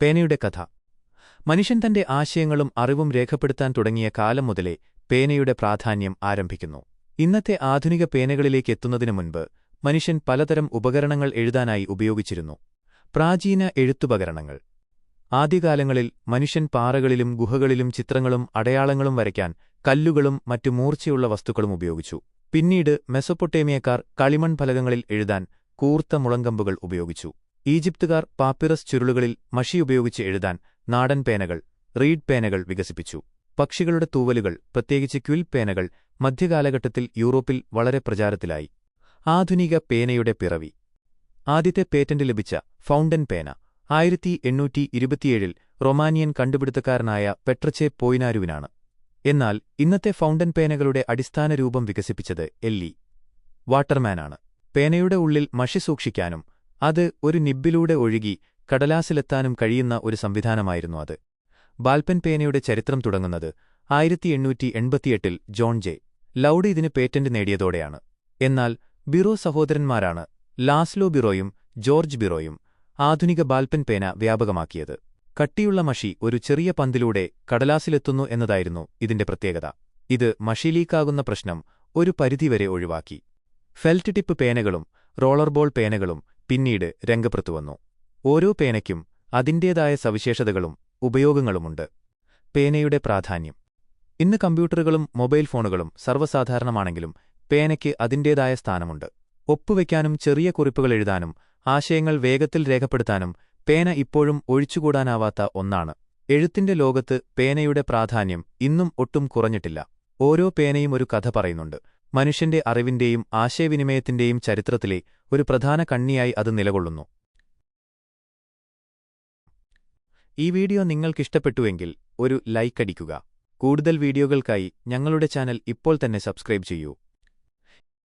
പേനയുടെ കഥ. മനുഷ്യൻ തന്റെ ആശയങ്ങളും അറിവും രേഖപ്പെടുത്താൻ തുടങ്ങിയ കാലം മുതലേ പേനയുടെ പ്രാധാന്യം ആരംഭിക്കുന്നു. ഇന്നത്തെ ആധുനിക പേനകളിലേക്ക് എത്തുന്നതിനു മുൻപ് മനുഷ്യൻ പലതരം ഉപകരണങ്ങൾ എഴുതാനായി ഉപയോഗിച്ചിരുന്നു. പ്രാചീന എഴുത്തുപകരണങ്ങൾ. ആദ്യകാലങ്ങളിൽ മനുഷ്യൻ പാറകളിലും ഗുഹകളിലും ചിത്രങ്ങളും അടയാളങ്ങളും വരയ്ക്കാൻ കല്ലുകളും മറ്റു മൂർച്ചയുള്ള വസ്തുക്കളും ഉപയോഗിച്ചു. പിന്നീട് മെസൊപ്പൊട്ടേമിയക്കാർ കളിമൺ ഫലകങ്ങളിൽ എഴുതാൻ കൂർത്ത മുളങ്കമ്പുകൾ ഉപയോഗിച്ചു. ഈജിപ്തുകാർ പാപ്പിറസ് ചുരുളുകളിൽ മഷി ഉപയോഗിച്ച് എഴുതാൻ നാടൻ പേനകൾ, റീഡ് പേനകൾ വികസിപ്പിച്ചു. പക്ഷികളുടെ തൂവലുകൾ, പ്രത്യേകിച്ച് ക്വിൽ പേനകൾ, മധ്യകാലഘട്ടത്തിൽ യൂറോപ്പിൽ വളരെ പ്രചാരത്തിലായി. ആധുനിക പേനയുടെ പിറവി. ആദ്യത്തെ പേറ്റന്റ് ലഭിച്ച ഫൗണ്ടൻ പേന 1827 റൊമാനിയൻ കണ്ടുപിടുത്തക്കാരനായ പെട്രചെ പോയിനാരുവിനാണ്. എന്നാൽ ഇന്നത്തെ ഫൗണ്ടൻ പേനകളുടെ അടിസ്ഥാന രൂപം വികസിപ്പിച്ചത് എൽ.ഇ. വാട്ടർമാനാണ്. പേനയുടെ ഉള്ളിൽ മഷി സൂക്ഷിക്കാനും അത് ഒരു നിബ്ബിലൂടെ ഒഴുകി കടലാസിലെത്താനും കഴിയുന്ന ഒരു സംവിധാനമായിരുന്നു അത്. ബാൽപെൻ പേനയുടെ ചരിത്രം തുടങ്ങുന്നത് 1888 ജോൺ ജെ. ലൗഡ് ഇതിന് പേറ്റന്റ് നേടിയതോടെയാണ്. എന്നാൽ ബിറോ സഹോദരന്മാരാണ് ലാസ്ലോ ബിറോയും ജോർജ് ബിറോയും ആധുനിക ബാൽപെൻ പേന വ്യാപകമാക്കിയത്. കട്ടിയുള്ള മഷി ഒരു ചെറിയ പന്തിലൂടെ കടലാസിലെത്തുന്നു എന്നതായിരുന്നു ഇതിന്റെ പ്രത്യേകത. ഇത് മഷി ലീക്കാകുന്ന പ്രശ്നം ഒരു പരിധിവരെ ഒഴിവാക്കി. ഫെൽറ്റ് ടിപ്പ് പേനകളും റോളർബോൾ പേനകളും പിന്നീട് രംഗപ്രത്തുവന്നു. ഓരോ പേനയ്ക്കും അതിന്റേതായ സവിശേഷതകളും ഉപയോഗങ്ങളുമുണ്ട്. പേനയുടെ പ്രാധാന്യം. ഇന്ന് കമ്പ്യൂട്ടറുകളും മൊബൈൽ ഫോണുകളും സർവ്വസാധാരണമാണെങ്കിലും പേനയ്ക്ക് അതിന്റേതായ സ്ഥാനമുണ്ട്. ഒപ്പുവയ്ക്കാനും ചെറിയ കുറിപ്പുകൾ എഴുതാനും ആശയങ്ങൾ വേഗത്തിൽ രേഖപ്പെടുത്താനും പേന ഇപ്പോഴും ഒഴിച്ചുകൂടാനാവാത്ത ഒന്നാണ്. എഴുത്തിന്റെ ലോകത്ത് പേനയുടെ പ്രാധാന്യം ഇന്നും ഒട്ടും കുറഞ്ഞിട്ടില്ല. ഓരോ പേനയും ഒരു കഥ പറയുന്നുണ്ട്. മനുഷ്യന്റെ അറിവിന്റെയും ആശയവിനിമയത്തിന്റെയും ചരിത്രത്തിലെ ഒരു പ്രധാന കണ്ണിയായി അത് നിലകൊള്ളുന്നു. ഈ വീഡിയോ നിങ്ങൾക്കിഷ്ടപ്പെട്ടുവെങ്കിൽ ഒരു ലൈക്ക് അടിക്കുക. കൂടുതൽ വീഡിയോകൾക്കായി ഞങ്ങളുടെ ചാനൽ ഇപ്പോൾ തന്നെ സബ്സ്ക്രൈബ് ചെയ്യൂ.